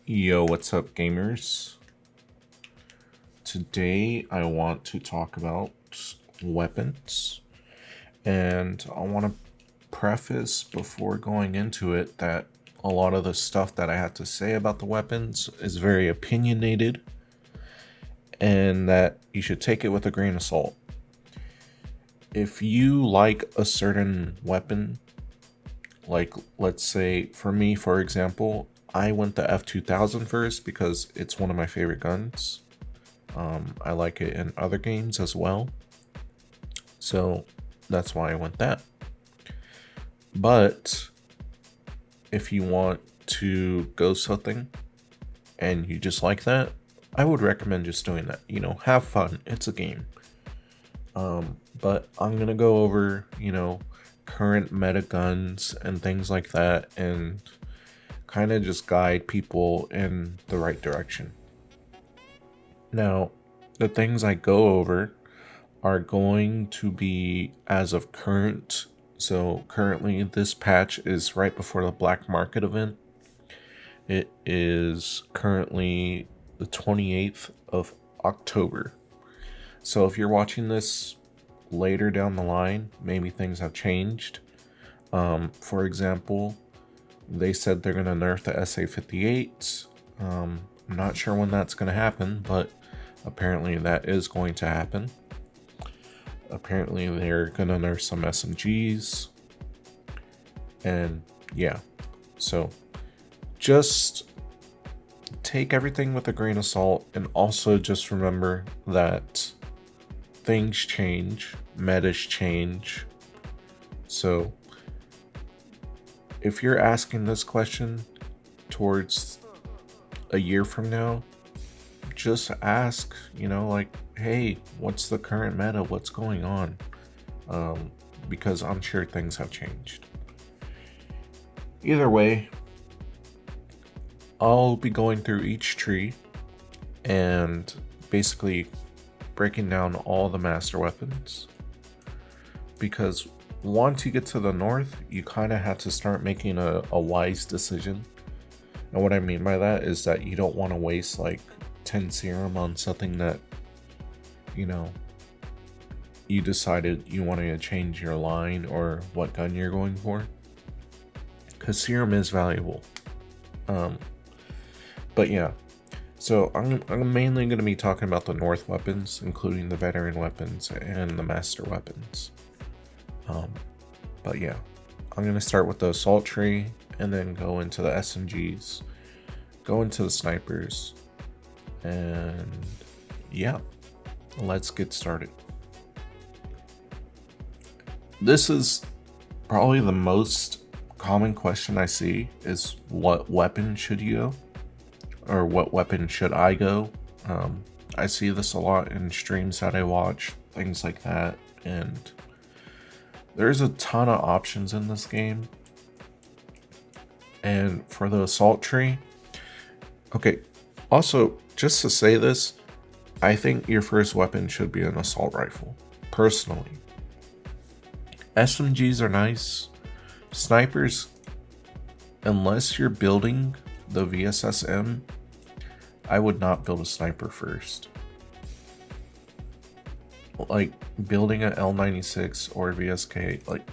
Yo, what's up, gamers? Today I want to talk about weapons, and I want to preface before going into it that a lot of the stuff that I have to say about the weapons is very opinionated, and that you should take it with a grain of salt. If you like a certain weapon, like let's say for me, for example, I went the F2000 first because it's one of my favorite guns. I like it in other games as well, so that's why I went that. But if you want to go something and you just like that, I would recommend just doing that. Have fun. It's a game. But I'm gonna go over, current meta guns and things like that, and kind of just guide people in the right direction. Now, the things I go over are going to be as of current. So currently this patch is right before the black market event. It is currently the 28th of October. So if you're watching this later down the line, maybe things have changed. For example, they said they're going to nerf the SA-58. I'm not sure when that's going to happen, but apparently that is going to happen. Apparently they're going to nerf some SMGs. And yeah, so just take everything with a grain of salt, and also just remember that things change, metas change. So if you're asking this question towards a year from now, just ask, like, hey, what's the current meta? What's going on? Because I'm sure things have changed. Either way, I'll be going through each tree and basically breaking down all the master weapons, because once you get to the north, you kind of have to start making a wise decision. And what I mean by that is that you don't want to waste like 10 serum on something that, you decided you wanted to change your line or what gun you're going for, because serum is valuable. But yeah, so I'm mainly going to be talking about the north weapons, including the veteran weapons and the master weapons. But yeah, I'm going to start with the assault tree and then go into the SMGs, go into the snipers, and yeah, let's get started. This is probably the most common question I see, is what weapon should you go? Or what weapon should I go? I see this a lot in streams that I watch, things like that, and there's a ton of options in this game. And for the assault tree, okay, also, just to say this, I think your first weapon should be an assault rifle, personally. SMGs are nice. Snipers, unless you're building the VSS-M, I would not build a sniper first. Like, building an L96 or VSK, like,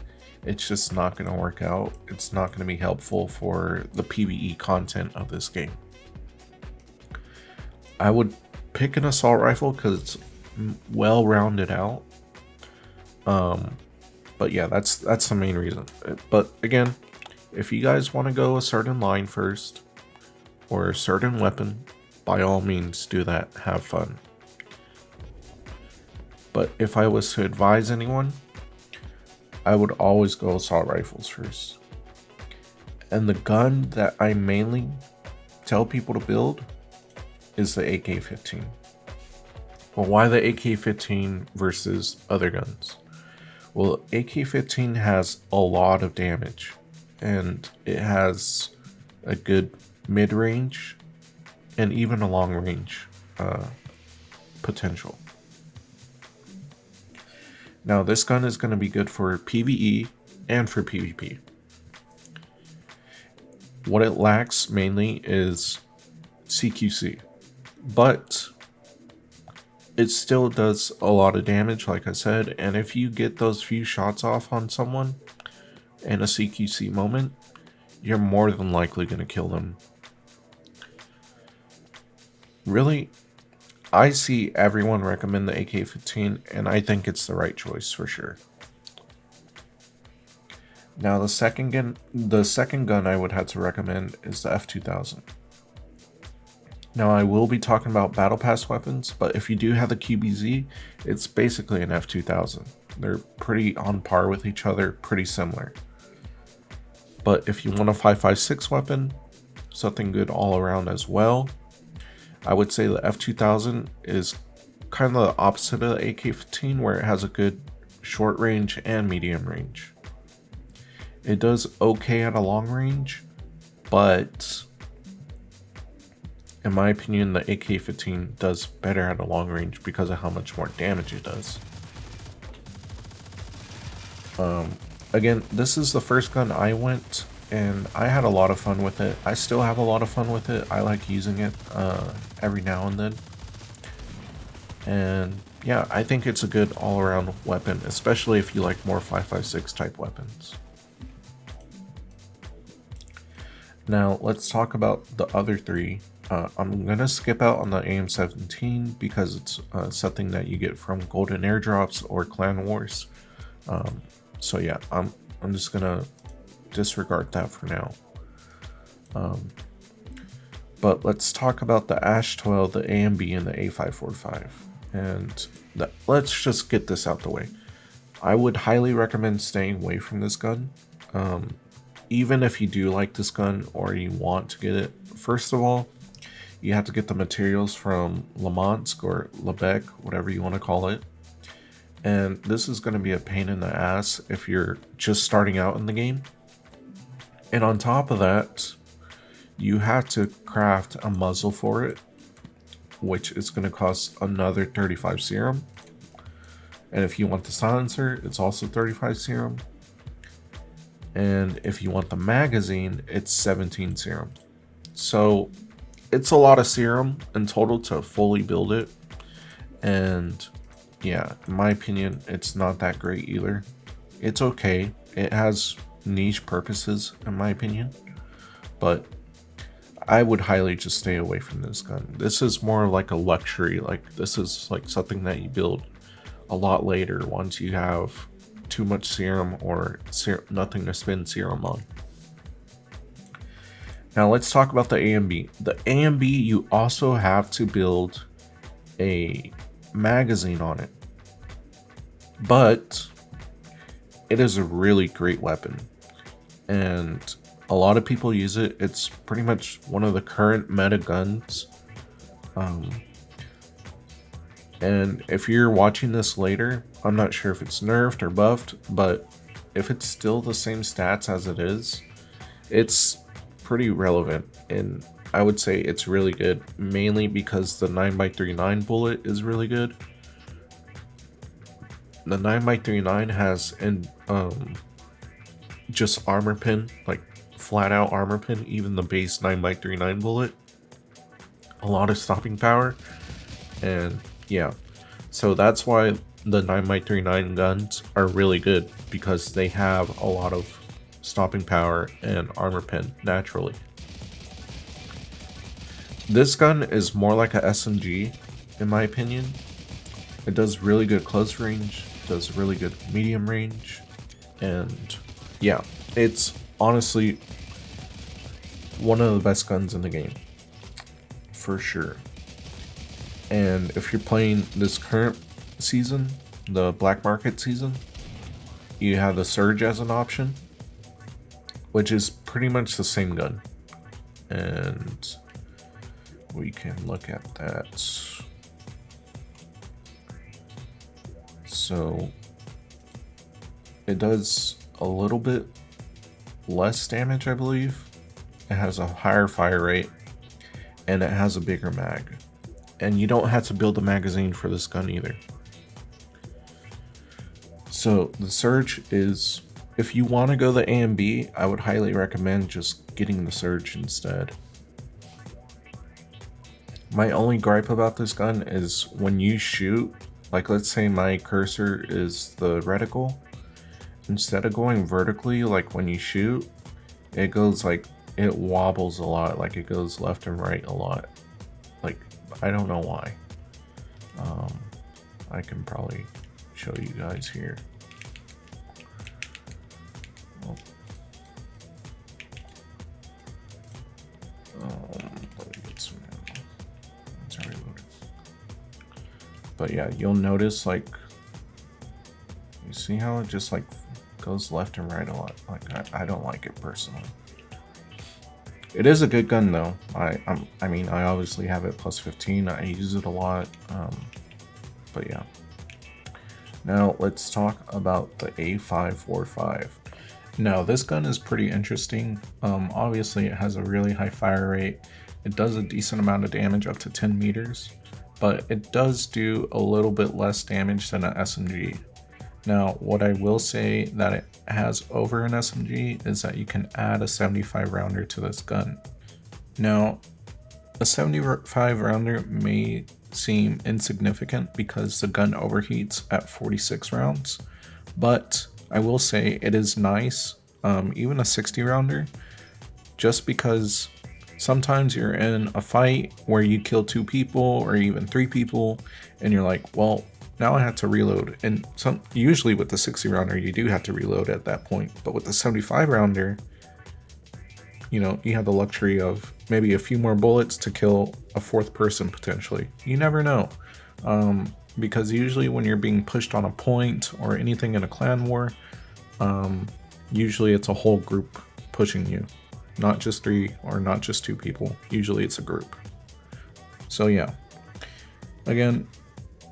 it's just not going to work out. It's not going to be helpful for the PvE content of this game. I would pick an assault rifle because it's well rounded out. But yeah, that's the main reason. But again, if you guys want to go a certain line first or a certain weapon, by all means do that. Have fun. But if I was to advise anyone, I would always go assault rifles first. And the gun that I mainly tell people to build is the AK-15. Well, why the AK-15 versus other guns? Well, AK-15 has a lot of damage, and it has a good mid-range and even a long-range potential. Now, this gun is going to be good for PvE and for PvP. What it lacks mainly is CQC, but it still does a lot of damage, like I said, and if you get those few shots off on someone in a CQC moment, you're more than likely going to kill them. Really, I see everyone recommend the AK-15, and I think it's the right choice for sure. Now the second gun I would have to recommend is the F2000. Now I will be talking about Battle Pass weapons, but if you do have the QBZ, it's basically an F2000. They're pretty on par with each other, pretty similar. But if you want a 5.56 weapon, something good all around as well, I would say the F2000 is kind of the opposite of the AK-15, where it has a good short range and medium range. It does okay at a long range, but in my opinion, the AK-15 does better at a long range because of how much more damage it does. Again, this is the first gun I went, and I had a lot of fun with it. I still have a lot of fun with it. I like using it every now and then. And yeah, I think it's a good all-around weapon, especially if you like more 5.56 type weapons. Now let's talk about the other three. I'm gonna skip out on the AM-17 because it's something that you get from golden airdrops or clan wars. So yeah, I'm just gonna disregard that for now. But let's talk about the Ash 12, the AMB, and the A545. And let's just get this out the way. I would highly recommend staying away from this gun. Even if you do like this gun or you want to get it, first of all, you have to get the materials from Lemansk or Lebec, whatever you want to call it. And this is going to be a pain in the ass if you're just starting out in the game. And on top of that, you have to craft a muzzle for it, which is going to cost another 35 serum. And if you want the silencer, it's also 35 serum. And if you want the magazine, it's 17 serum. So it's a lot of serum in total to fully build it. And yeah, in my opinion, it's not that great either. It's okay. It has niche purposes, in my opinion. But I would highly just stay away from this gun. This is more like a luxury. Like, this is like something that you build a lot later once you have too much serum or nothing to spend serum on. Now let's talk about the AMB. The AMB, you also have to build a magazine on it, but it is a really great weapon and a lot of people use it. It's pretty much one of the current meta guns. And if you're watching this later, I'm not sure if it's nerfed or buffed, but if it's still the same stats as it is, it's pretty relevant, and I would say it's really good, mainly because the 9x39 bullet is really good. The 9x39 has just armor pin, like flat out armor pin, even the base 9x39 bullet. A lot of stopping power, and yeah, so that's why the 9x39 guns are really good, because they have a lot of stopping power and armor pin naturally. This gun is more like a SMG in my opinion. It does really good close range, does really good medium range, and yeah, it's honestly one of the best guns in the game for sure. And if you're playing this current season, the black market season, you have the Surge as an option, which is pretty much the same gun, and we can look at that. So it does a little bit less damage, I believe. It has a higher fire rate, and it has a bigger mag, and you don't have to build a magazine for this gun either. So the Surge is, if you want to go the AMB, I would highly recommend just getting the Surge instead. My only gripe about this gun is when you shoot, like let's say my cursor is the reticle, instead of going vertically, like when you shoot, it goes like, it wobbles a lot, like it goes left and right a lot. Like, I don't know why. I can probably show you guys here. Let me get some ammo. It's already loaded. But yeah, you'll notice like, you see how it just like goes left and right a lot. Like I don't like it personally. It is a good gun though. I mean, I obviously have it plus 15. I use it a lot. But yeah. Now let's talk about the A545. Now this gun is pretty interesting. Obviously it has a really high fire rate. It does a decent amount of damage, up to 10 meters, but it does do a little bit less damage than an SMG. Now what I will say that it has over an SMG is that you can add a 75 rounder to this gun. Now a 75 rounder may seem insignificant because the gun overheats at 46 rounds, but I will say it is nice, even a 60 rounder, just because sometimes you're in a fight where you kill 2 people or even 3 people and you're like, well, now I have to reload. And usually with the 60 rounder you do have to reload at that point, but with the 75 rounder, you know, you have the luxury of maybe a few more bullets to kill a 4th person potentially. You never know. Because usually when you're being pushed on a point or anything in a clan war, usually it's a whole group pushing you. Not just 3 or not just 2 people. Usually it's a group. So yeah. Again,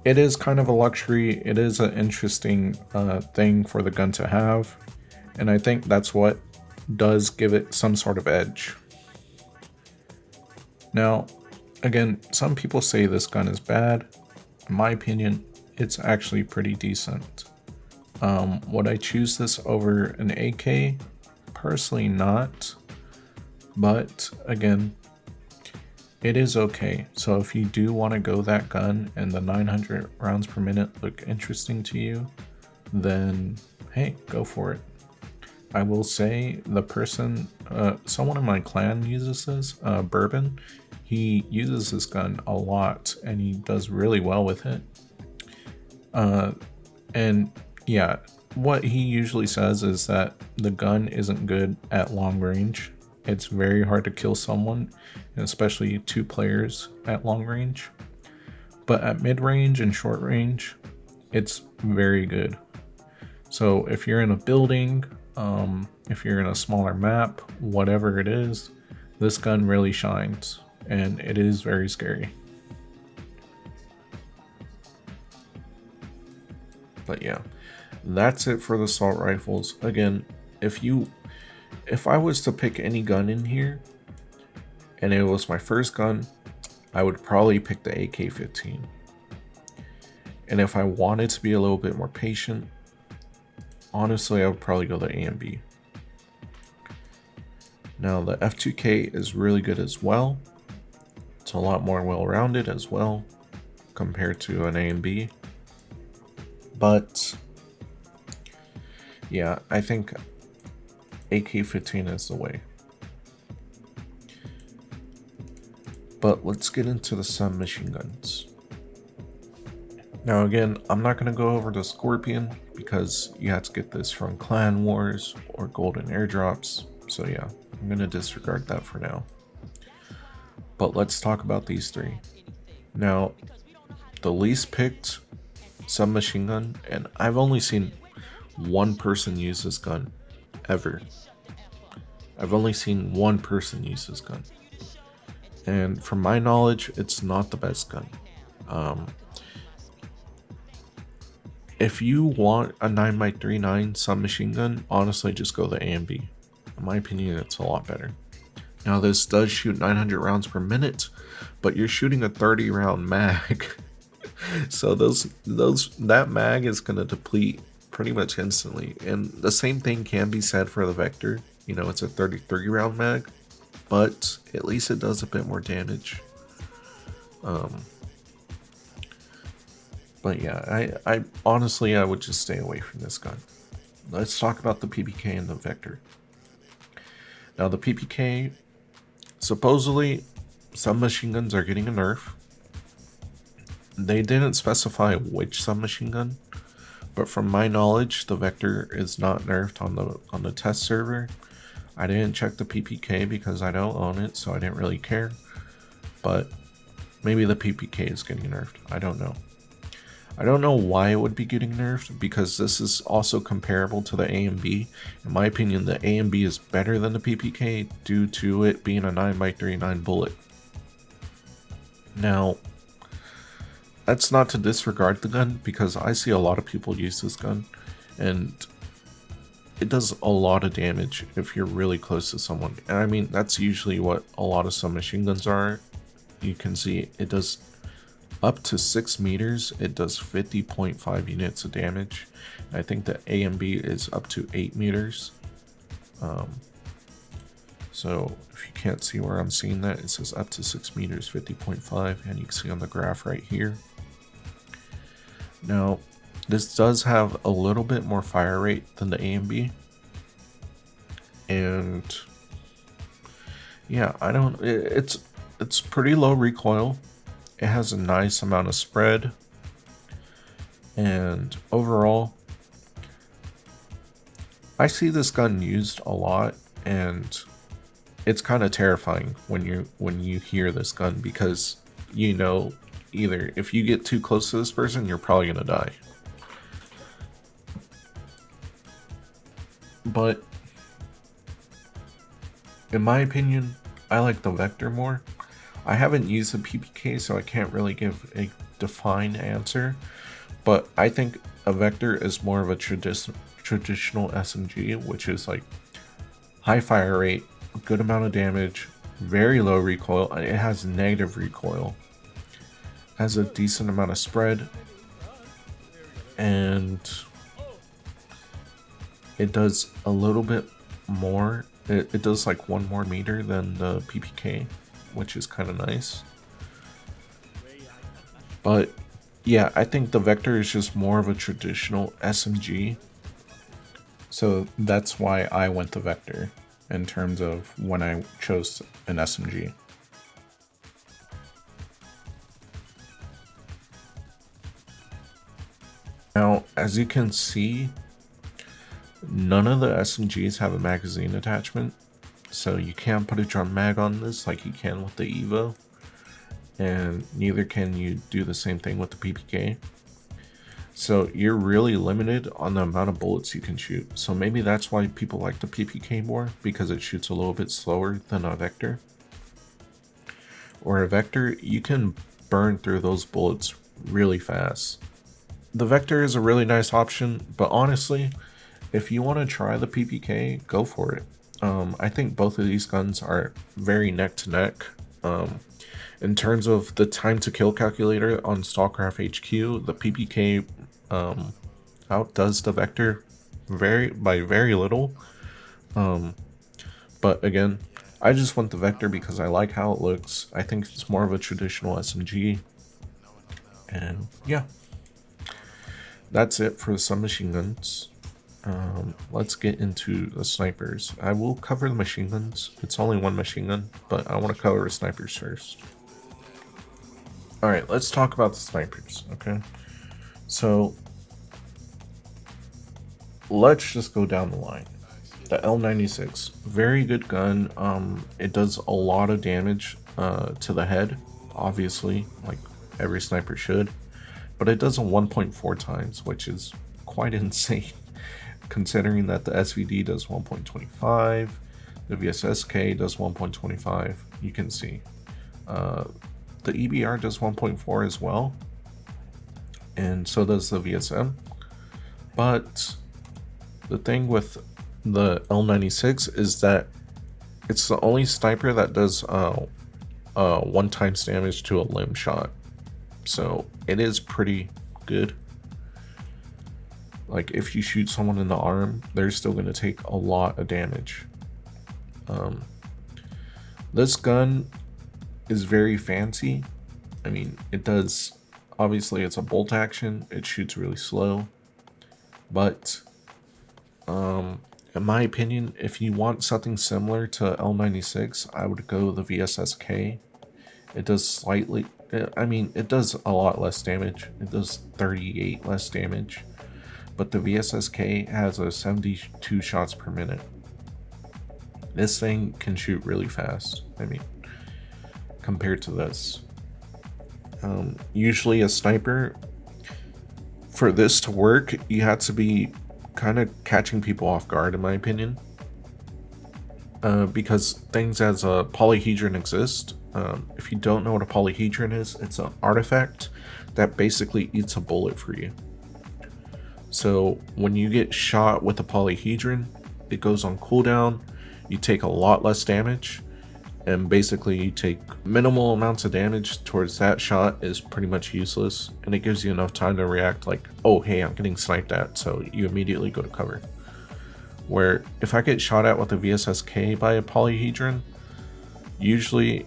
it is kind of a luxury. It is an interesting thing for the gun to have. And I think that's what does give it some sort of edge. Now, again, some people say this gun is bad. In my opinion, it's actually pretty decent. Would I choose this over an AK? Personally not. But again, it is okay. So if you do want to go that gun and the 900 rounds per minute look interesting to you, then hey, go for it. I will say the person, someone in my clan uses this, Bourbon. He uses this gun a lot and he does really well with it. And yeah, what he usually says is that the gun isn't good at long range. It's very hard to kill someone, and especially 2 players at long range. But at mid range and short range, it's very good. So if you're in a building, if you're in a smaller map, whatever it is, this gun really shines, and it is very scary. But yeah, that's it for the assault rifles. Again, if I was to pick any gun in here, and it was my first gun, I would probably pick the AK-15. And if I wanted to be a little bit more patient, honestly, I would probably go the AMB. Now the F2K is really good as well. It's a lot more well-rounded as well compared to an AMB. But yeah, I think AK-15 is the way. But let's get into the submachine guns. Now again, I'm not going to go over the Scorpion because you have to get this from Clan Wars or Golden Airdrops. So yeah, I'm going to disregard that for now. But let's talk about these 3. Now, the least picked submachine gun, and I've only seen 1 person use this gun ever. I've only seen 1 person use this gun. And from my knowledge, it's not the best gun. If you want a 9x39 submachine gun, honestly, just go the AMB. In my opinion, it's a lot better. Now, this does shoot 900 rounds per minute, but you're shooting a 30 round mag. So that mag is going to deplete pretty much instantly. And the same thing can be said for the Vector. You know, it's a 33 round mag, but at least it does a bit more damage. Um, but yeah, I honestly, I would just stay away from this gun. Let's talk about the PPK and the Vector. Now, the PPK, supposedly, some machine guns are getting a nerf. They didn't specify which submachine gun, but from my knowledge, the Vector is not nerfed on the test server. I didn't check the PPK because I don't own it, so I didn't really care. But maybe the PPK is getting nerfed. I don't know. I don't know why it would be getting nerfed, because this is also comparable to the AMB. In my opinion, the AMB is better than the PPK due to it being a 9x39 bullet. Now, that's not to disregard the gun, because I see a lot of people use this gun, and it does a lot of damage if you're really close to someone. And I mean, that's usually what a lot of submachine guns are. You can see it does up to 6 meters, it does 50.5 units of damage. I think the AMB is up to 8 meters. So if you can't see where I'm seeing that, it says up to 6 meters, 50.5, and you can see on the graph right here. Now, this does have a little bit more fire rate than the AMB. And yeah, it's pretty low recoil. It has a nice amount of spread, and overall, I see this gun used a lot, and it's kind of terrifying when you hear this gun, because you know, either if you get too close to this person, you're probably gonna die. But in my opinion, I like the Vector more. I haven't used the PPK, so I can't really give a defined answer, but I think a Vector is more of a traditional SMG, which is like high fire rate, good amount of damage, very low recoil. It has negative recoil, has a decent amount of spread, and it does a little bit more. It does like 1 more meter than the PPK, which is kind of nice. But yeah, I think the Vector is just more of a traditional SMG. So that's why I went the Vector in terms of when I chose an SMG. Now, as you can see, none of the SMGs have a magazine attachment, so you can't put a drum mag on this like you can with the Evo, and neither can you do the same thing with the PPK. So you're really limited on the amount of bullets you can shoot. So maybe that's why people like the PPK more, because it shoots a little bit slower than a Vector. Or a Vector, you can burn through those bullets really fast. The Vector is a really nice option, but honestly, if you want to try the PPK, go for it. I think both of these guns are very neck to neck. In terms of the time to kill calculator on Stalcraft HQ, the PPK outdoes the Vector by very little. But again, I just want the Vector because I like how it looks. I think it's more of a traditional SMG. And yeah, that's it for the submachine guns. Let's get into the snipers. I will cover the machine guns. It's only one machine gun, but I want to cover the snipers first. Alright, let's talk about the snipers, okay? So, let's just go down the line. The L96, very good gun. It does a lot of damage to the head, obviously, like every sniper should. But it does a 1.4 times, which is quite insane, considering that the SVD does 1.25, the VSSK does 1.25, you can see. The EBR does 1.4 as well, and so does the VSM. But the thing with the L96 is that it's the only sniper that does 1 times damage to a limb shot. So it is pretty good. Like if you shoot someone in the arm, they're still going to take a lot of damage. This gun is very fancy. I mean, it does, obviously it's a bolt action, it shoots really slow, but in my opinion, if you want something similar to L96, I would go the VSSK. It does slightly, I mean, it does a lot less damage. It does 38 less damage, but the VSSK has a 72 shots per minute. This thing can shoot really fast, I mean, compared to this. Usually a sniper, for this to work, you have to be kind of catching people off guard, in my opinion. Because things as a polyhedron exist. If you don't know what a polyhedron is, it's an artifact that basically eats a bullet for you. So when you get shot with a polyhedron, it goes on cooldown, you take a lot less damage, and basically you take minimal amounts of damage towards that shot is pretty much useless, and it gives you enough time to react like, oh hey, I'm getting sniped at, so you immediately go to cover. Where if I get shot at with a VSSK by a polyhedron, usually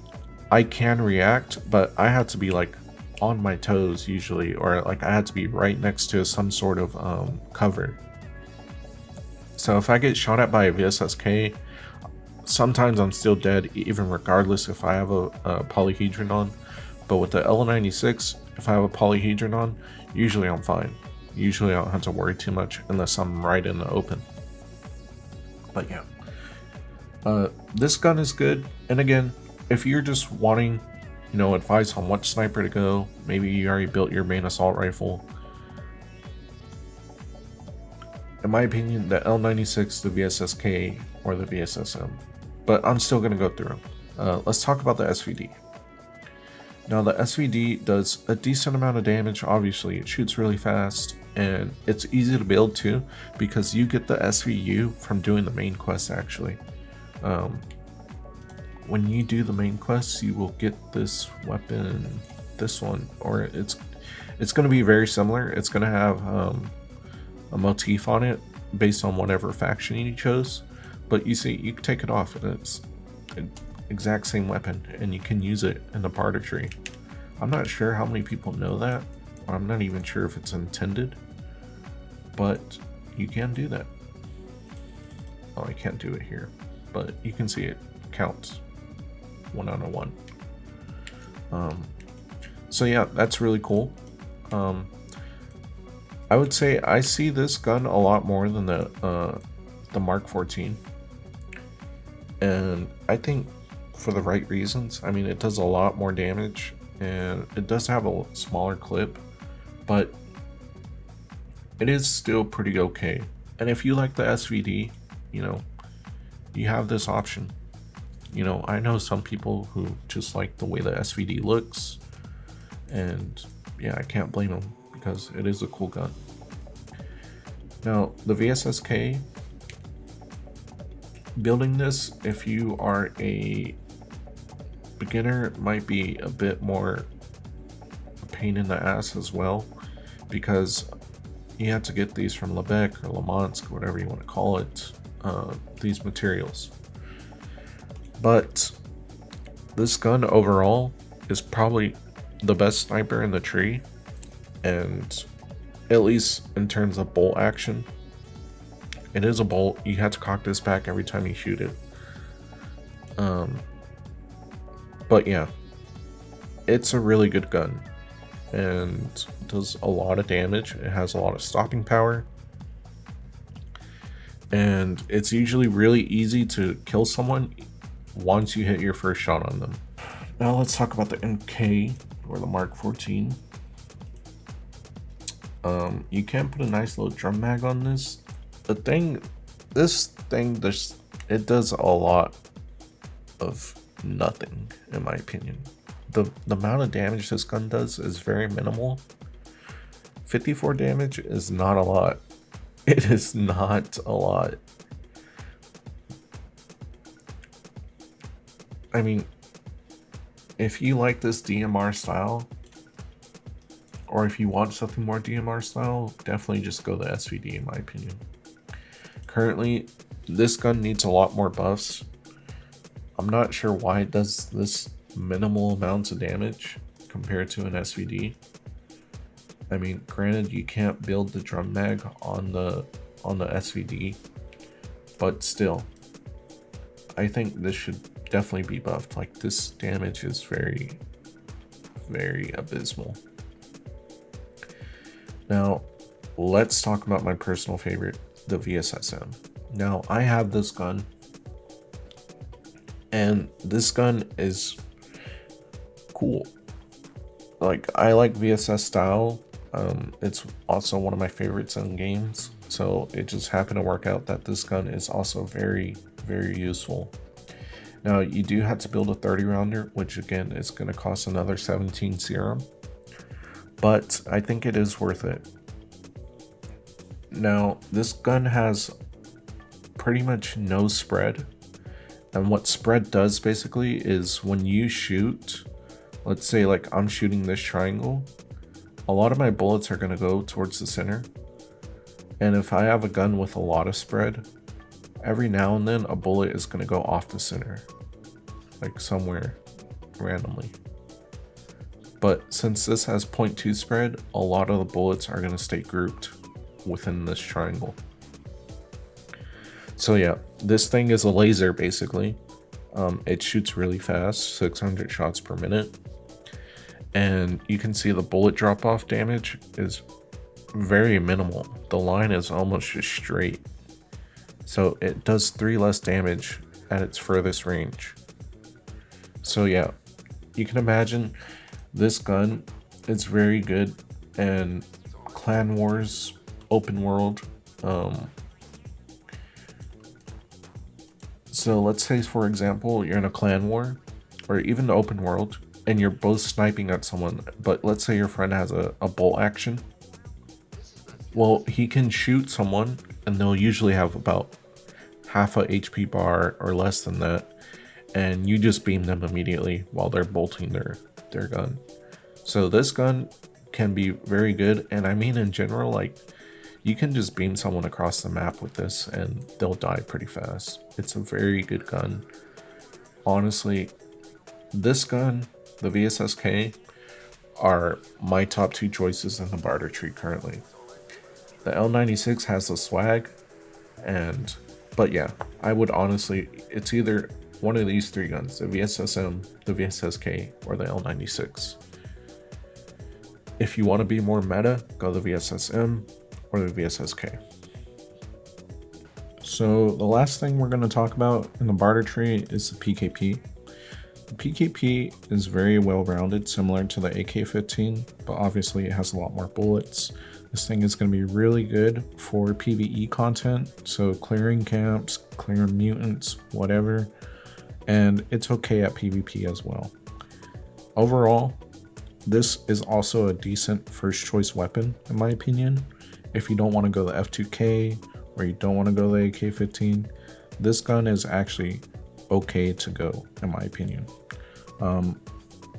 I can react, but I have to be like on my toes usually, or like I had to be right next to some sort of cover. So if I get shot at by a VSSK, sometimes I'm still dead, even regardless if I have a polyhedron on. But with the L96, if I have a polyhedron on, usually I'm fine. Usually I don't have to worry too much unless I'm right in the open. But yeah, this gun is good. And again, if you're just wanting, you know, advice on what sniper to go, maybe you already built your main assault rifle. In my opinion, the L96, the VSSK, or the VSS-M. But I'm still going to go through them. Let's talk about the SVD. Now the SVD does a decent amount of damage. Obviously it shoots really fast, and it's easy to build too, because you get the SVU from doing the main quest actually. When you do the main quests, you will get this weapon, this one, or it's going to be very similar. It's going to have a motif on it based on whatever faction you chose, but you see, you can take it off and it's an exact same weapon, and you can use it in the barter tree. I'm not sure how many people know that. I'm not even sure if it's intended, but you can do that. Oh, I can't do it here, but you can see it counts 1 out of 1. So yeah, that's really cool. I would say I see this gun a lot more than the Mark 14, and I think for the right reasons. I mean, it does a lot more damage, and it does have a smaller clip, but it is still pretty okay. And if you like the SVD, you know, you have this option. You know, I know some people who just like the way the SVD looks, and yeah, I can't blame them because it is a cool gun. Now, the VSSK, building this, if you are a beginner, might be a bit more a pain in the ass as well, because you have to get these from Lebec or Lemansk, whatever you want to call it, these materials. But this gun overall is probably the best sniper in the tree, and at least in terms of bolt action, it is a bolt. You have to cock this back every time you shoot it. But yeah, it's a really good gun, and does a lot of damage. It has a lot of stopping power, and it's usually really easy to kill someone once you hit your first shot on them. Now let's talk about the MK, or the Mark 14. You can put a nice little drum mag on this. This thing, it does a lot of nothing, in my opinion. The amount of damage this gun does is very minimal. 54 damage is not a lot. It is not a lot. I mean, if you like this DMR style, or if you want something more DMR style, definitely just go the SVD, in my opinion. Currently, this gun needs a lot more buffs. I'm not sure why it does this minimal amounts of damage, compared to an SVD. I mean, granted, you can't build the drum mag on the SVD, but still, I think this should definitely be buffed. Like, this damage is very, very abysmal. Now, let's talk about my personal favorite, the VSS-M. Now, I have this gun, and this gun is cool. Like, I like VSS style. It's also one of my favorites in games, so it just happened to work out that this gun is also very, very useful. Now, you do have to build a 30 rounder, which again is going to cost another 17 serum, but I think it is worth it. Now, this gun has pretty much no spread, and what spread does basically is when you shoot, let's say like I'm shooting this triangle, a lot of my bullets are going to go towards the center, and if I have a gun with a lot of spread, every now and then a bullet is going to go off the center, like somewhere randomly. But since this has 0.2 spread, a lot of the bullets are going to stay grouped within this triangle. So yeah, this thing is a laser basically. It shoots really fast, 600 shots per minute. And you can see the bullet drop off damage is very minimal. The line is almost just straight. So it does 3 less damage at its furthest range. So yeah, you can imagine this gun is very good in Clan Wars, open world. So let's say, for example, you're in a clan war or even the open world and you're both sniping at someone, but let's say your friend has a bolt action. Well, he can shoot someone and they'll usually have about half a HP bar or less than that, and you just beam them immediately while they're bolting their gun. So this gun can be very good, and I mean in general, like, you can just beam someone across the map with this and they'll die pretty fast. It's a very good gun. Honestly, this gun, the VSSK, are my top 2 choices in the barter tree currently. The L96 has the swag, but yeah, I would honestly, it's either one of these 3 guns, the VSS-M, the VSSK, or the L96. If you want to be more meta, go the VSS-M or the VSSK. So the last thing we're going to talk about in the barter tree is the PKP. The PKP is very well rounded, similar to the AK-15, but obviously it has a lot more bullets. This thing is going to be really good for PvE content, so clearing camps, clearing mutants, whatever, and it's okay at PvP as well. Overall, this is also a decent first choice weapon in my opinion. If you don't want to go the F2K or you don't want to go the AK-15, this gun is actually okay to go in my opinion.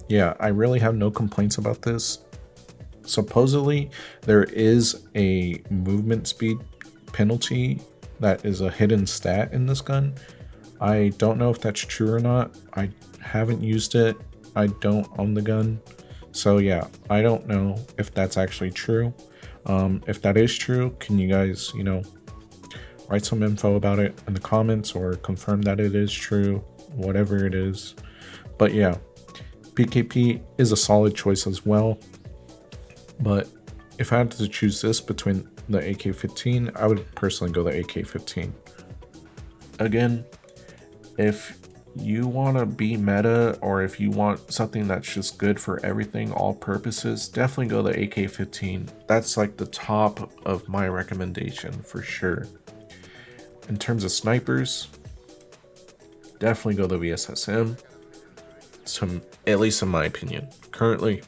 Yeah, I really have no complaints about this. Supposedly there is a movement speed penalty that is a hidden stat in this gun. I don't know if that's true or not. I haven't used it. I don't own the gun. So yeah, I don't know if that's actually true. If that is true, can you guys, write some info about it in the comments or confirm that it is true, whatever it is. But yeah, PKP is a solid choice as well. But if I had to choose this between the AK-15, I would personally go the AK-15. Again, if you want to be meta, or if you want something that's just good for everything, all purposes, definitely go the AK-15. That's like the top of my recommendation for sure. In terms of snipers, definitely go the VSS-M. At least in my opinion. Currently,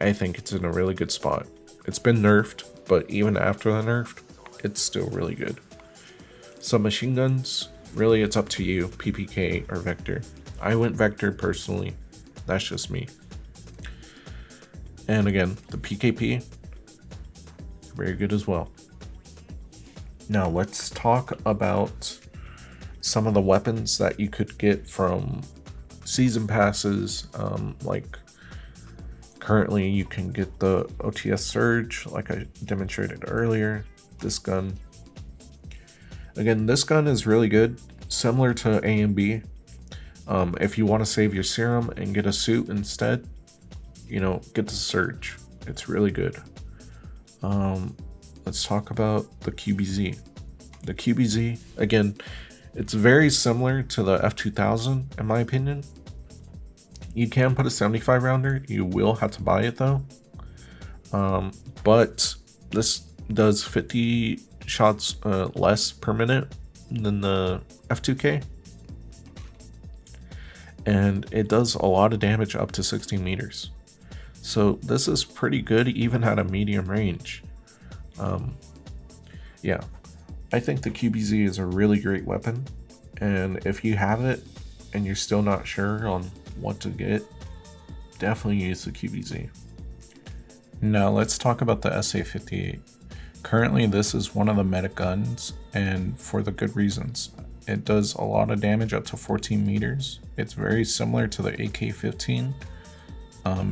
I think it's in a really good spot. It's been nerfed, but even after the nerf, it's still really good. So machine guns, really it's up to you, PPK or Vector. I went Vector personally, that's just me. And again, the PKP, very good as well. Now let's talk about some of the weapons that you could get from season passes, like Currently, you can get the OTS Surge, like I demonstrated earlier. This gun. Again, this gun is really good, similar to A and B. If you want to save your serum and get a suit instead, you know, get the Surge. It's really good. Let's talk about the QBZ. The QBZ, again, it's very similar to the F2000 in my opinion. You can put a 75 rounder, you will have to buy it though. But this does 50 shots less per minute than the F2K. And it does a lot of damage up to 16 meters. So this is pretty good even at a medium range. Yeah, I think the QBZ is a really great weapon. And if you have it and you're still not sure on what to get, definitely use the QBZ. Now let's talk about the SA-58. Currently this is one of the meta guns, and for the good reasons. It does a lot of damage up to 14 meters. It's very similar to the AK-15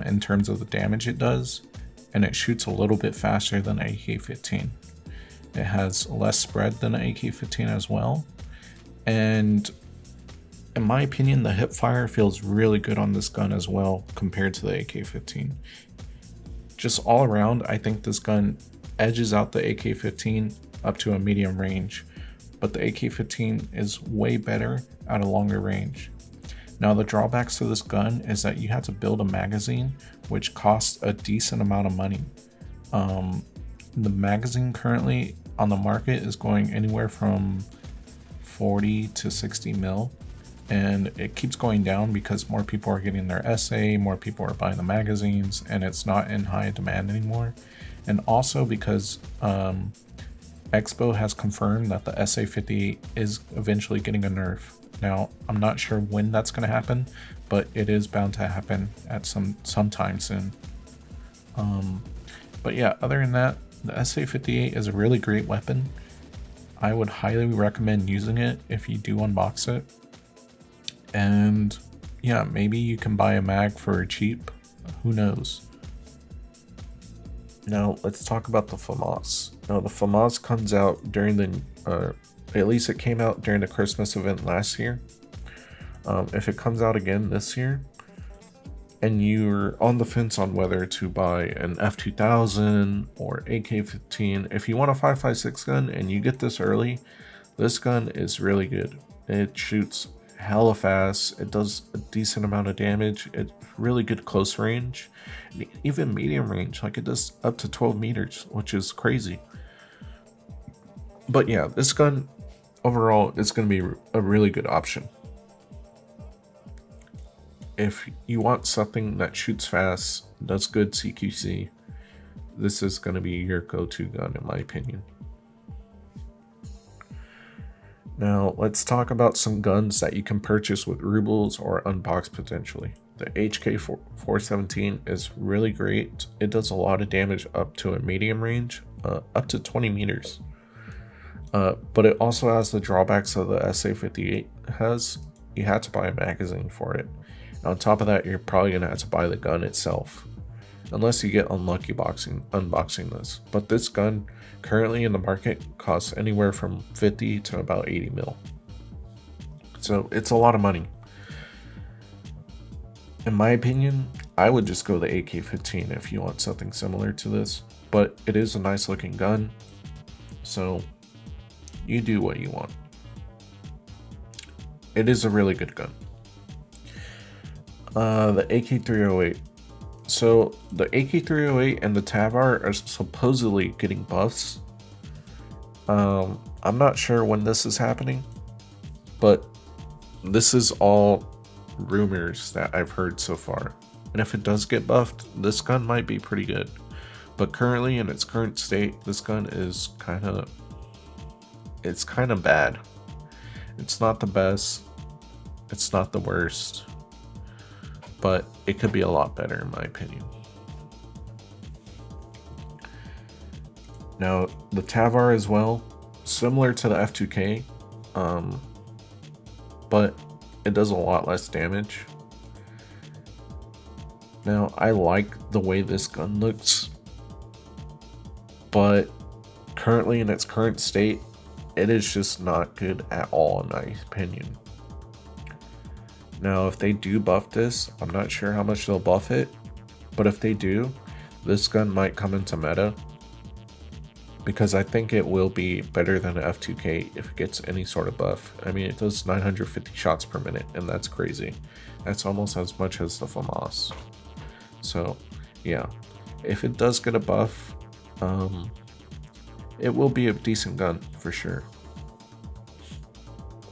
in terms of the damage it does, and it shoots a little bit faster than AK-15. It has less spread than the AK-15 as well, and in my opinion the hip fire feels really good on this gun as well compared to the AK-15. Just all around, I think this gun edges out the AK-15 up to a medium range, but the AK-15 is way better at a longer range. Now the drawbacks to this gun is that you have to build a magazine, which costs a decent amount of money. The magazine currently on the market is going anywhere from 40 to 60 mil, and it keeps going down because more people are getting their SA, more people are buying the magazines, and it's not in high demand anymore. And also because Expo has confirmed that the SA-58 is eventually getting a nerf. Now, I'm not sure when that's going to happen, but it is bound to happen at sometime soon. But yeah, other than that, the SA-58 is a really great weapon. I would highly recommend using it if you do unbox it. And yeah, maybe you can buy a mag for cheap. Who knows? Now let's talk about the Famas. Now the Famas comes out during the, at least it came out during the Christmas event last year. If it comes out again this year, and you're on the fence on whether to buy an F2000 or AK-15, if you want a 5.56 gun and you get this early, this gun is really good. It shoots hella fast, it does a decent amount of damage, it's really good close range, even medium range, like it does up to 12 meters, which is crazy. But yeah, this gun overall is going to be a really good option. If you want something that shoots fast, does good CQC, this is going to be your go-to gun in my opinion. Now let's talk about some guns that you can purchase with rubles or unbox potentially. The HK417 is really great. It does a lot of damage up to a medium range, up to 20 meters. But it also has the drawbacks of the SA-58 has. You had to buy a magazine for it. And on top of that, you're probably going to have to buy the gun itself, unless you get unlucky unboxing this. But this gun currently in the market costs anywhere from 50 to about 80 mil. So it's a lot of money. In my opinion, I would just go the AK-15 if you want something similar to this, but it is a nice looking gun, so you do what you want. It is a really good gun. The AK-308. So the AK-308 and the Tavor are supposedly getting buffs. I'm not sure when this is happening, but this is all rumors that I've heard so far. And if it does get buffed, this gun might be pretty good. But currently in its current state, this gun is kind of bad. It's not the best. It's not the worst. But it could be a lot better in my opinion. Now the Tavor as well, similar to the F2K, but it does a lot less damage. Now, I like the way this gun looks, but currently in its current state, it is just not good at all in my opinion. Now, if they do buff this, I'm not sure how much they'll buff it, but if they do, this gun might come into meta, because I think it will be better than an F2K if it gets any sort of buff. I mean, it does 950 shots per minute, and that's crazy. That's almost as much as the Famas. So, yeah, if it does get a buff, it will be a decent gun for sure.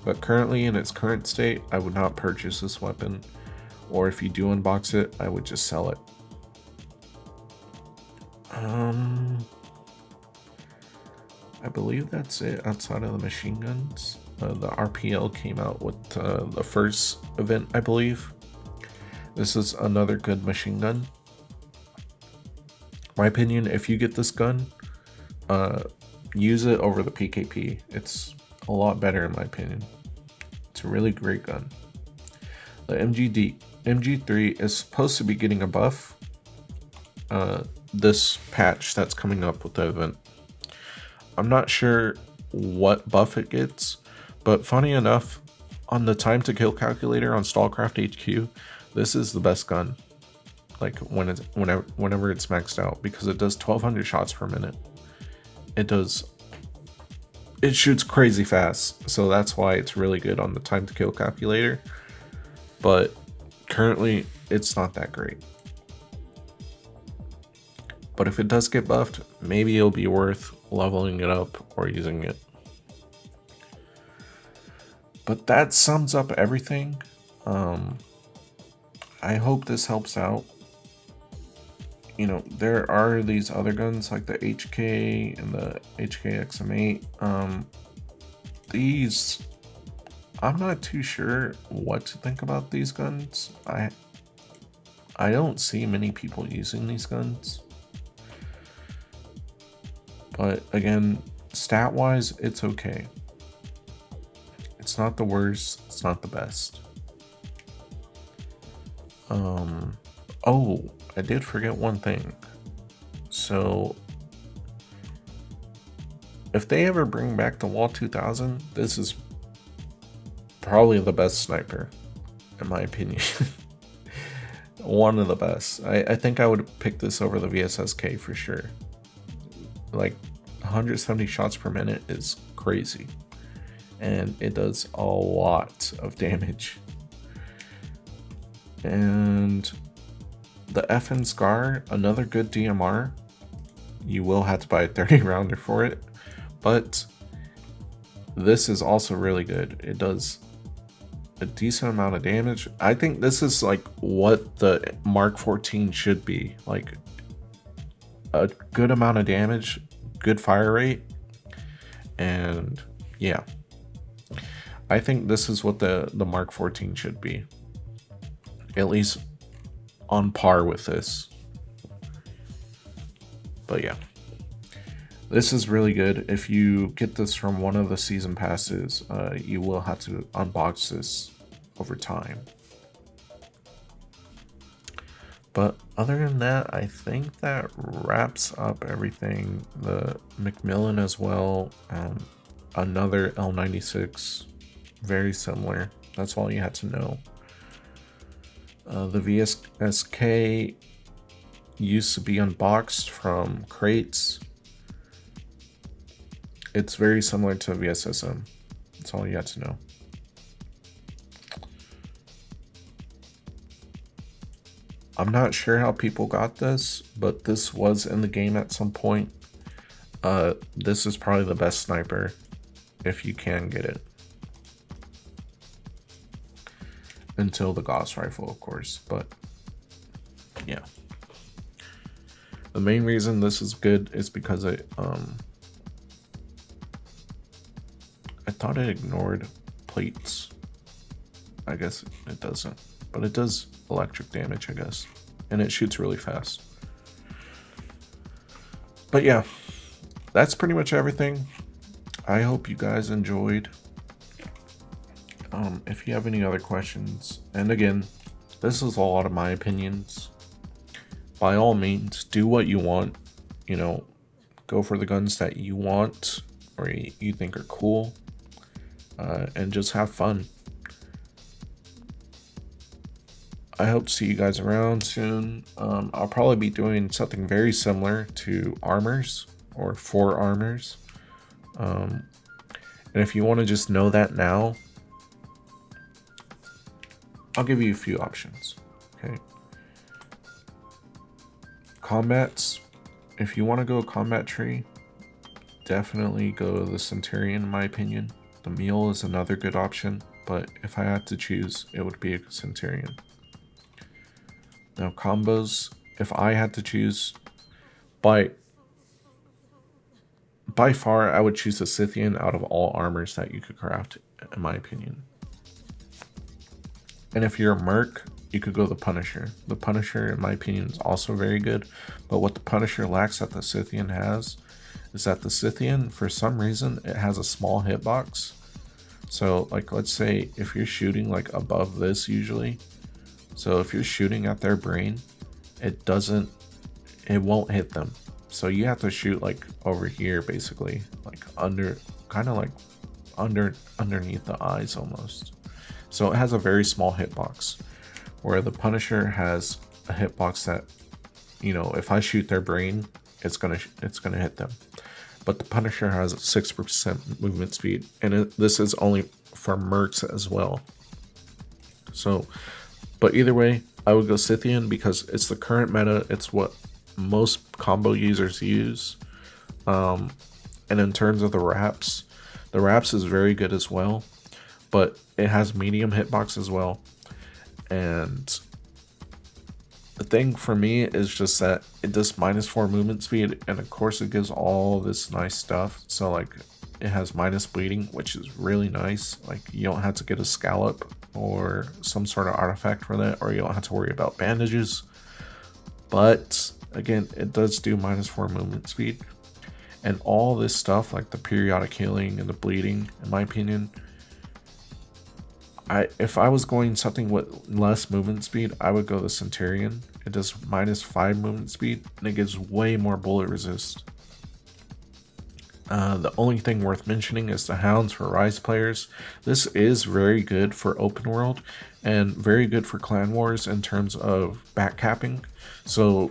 But currently, in its current state, I would not purchase this weapon, or if you do unbox it, I would just sell it. I believe that's it outside of the machine guns. The RPL came out with the first event, I believe. This is another good machine gun. My opinion, if you get this gun, use it over the PKP. It's a lot better in my opinion. It's a really great gun. The MG3 is supposed to be getting a buff this patch that's coming up with the event. I'm not sure what buff it gets, but funny enough, on the time to kill calculator on Stalcraft HQ, this is the best gun. Like whenever it's maxed out, because it does 1200 shots per minute. It shoots crazy fast, so that's why it's really good on the time to kill calculator. But currently, it's not that great. But if it does get buffed, maybe it'll be worth leveling it up or using it. But that sums up everything. I hope this helps out. You know, there are these other guns like the HK and the HK XM8. These, I'm not too sure what to think about these guns. I don't see many people using these guns. But again, stat-wise, it's okay. It's not the worst, it's not the best. Oh, I did forget one thing. So, if they ever bring back the Wall 2000, this is probably the best sniper, in my opinion. One of the best. I think I would pick this over the VSSK for sure. Like 170 shots per minute is crazy, and it does a lot of damage. And the FN Scar, another good DMR. You will have to buy a 30 rounder for it, but this is also really good. It does a decent amount of damage. I think this is like what the Mark 14 should be, like a good amount of damage, good fire rate, and yeah, I think this is what the Mark 14 should be, at least on par with this. But yeah, this is really good. If you get this from one of the season passes, you will have to unbox this over time. But other than that, I think that wraps up everything. The McMillan as well, another L96, very similar. That's all you had to know. The VSSK used to be unboxed from crates. It's very similar to VSS-M. That's all you had to know. I'm not sure how people got this, but this was in the game at some point. This is probably the best sniper if you can get it. Until the Gauss rifle, of course, but yeah. The main reason this is good is because I thought it ignored plates. I guess it doesn't, but it does electric damage, I guess, and it shoots really fast. But yeah, that's pretty much everything. I hope you guys enjoyed. If you have any other questions, and again, this is a lot of my opinions, by all means, do what you want. You know, go for the guns that you want or you think are cool, and just have fun. I hope to see you guys around soon. I'll probably be doing something very similar to Armors or for Armors. And if you want to just know that now, I'll give you a few options. Okay. Combats. If you want to go combat tree, definitely go the Centurion in my opinion. The Mule is another good option, but if I had to choose, it would be a Centurion. Now combos, if I had to choose, by far I would choose the Scythian out of all armors that you could craft, in my opinion. And if you're a merc, you could go the Punisher. The Punisher, in my opinion, is also very good, but what the Punisher lacks that the Scythian has is that the Scythian, for some reason, it has a small hitbox. So like, let's say if you're shooting like above this usually, so if you're shooting at their brain, it won't hit them. So you have to shoot like over here, basically, like under, kind of like underneath the eyes almost. So it has a very small hitbox, where the Punisher has a hitbox that, you know, if I shoot their brain, it's gonna hit them. But the Punisher has a 6% movement speed, and this is only for mercs as well. So, but either way, I would go Scythian because it's the current meta. It's what most combo users use. And in terms of the wraps is very good as well, but it has medium hitbox as well. And the thing for me is just that it does -4 movement speed, and of course it gives all this nice stuff. So like, it has minus bleeding, which is really nice. Like, you don't have to get a scallop or some sort of artifact for that, or you don't have to worry about bandages. But again, it does do -4 movement speed, and all this stuff like the periodic healing and the bleeding, in my opinion, if I was going something with less movement speed, I would go the Centurion. It does -5 movement speed, and it gives way more bullet resist. The only thing worth mentioning is the Hounds for Rise players. This is very good for open world and very good for clan wars in terms of backcapping. So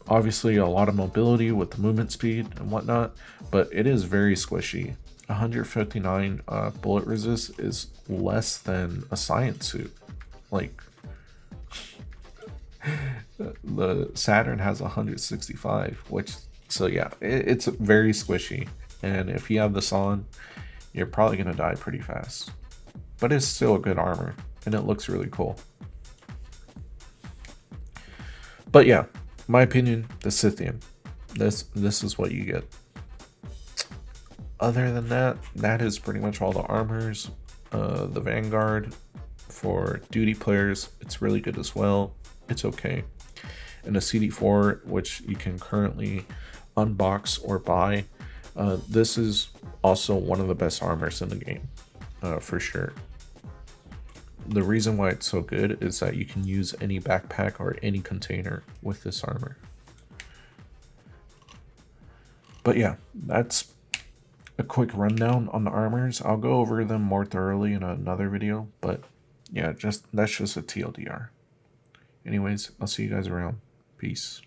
obviously a lot of mobility with the movement speed and whatnot, but it is very squishy. 159 bullet resist is less than a science suit. Like, the Saturn has 165, which, so yeah, it's very squishy. And if you have this on, you're probably gonna die pretty fast. But it's still a good armor, and it looks really cool. But yeah, my opinion, the Scythian. This is what you get. Other than that, that is pretty much all the armors. The Vanguard for duty players, it's really good as well. It's okay. And the CD4, which you can currently unbox or buy, this is also one of the best armors in the game, for sure. The reason why it's so good is that you can use any backpack or any container with this armor. But yeah, that's a quick rundown on the armors. I'll go over them more thoroughly in another video, but yeah, that's just a TLDR. Anyways, I'll see you guys around. Peace.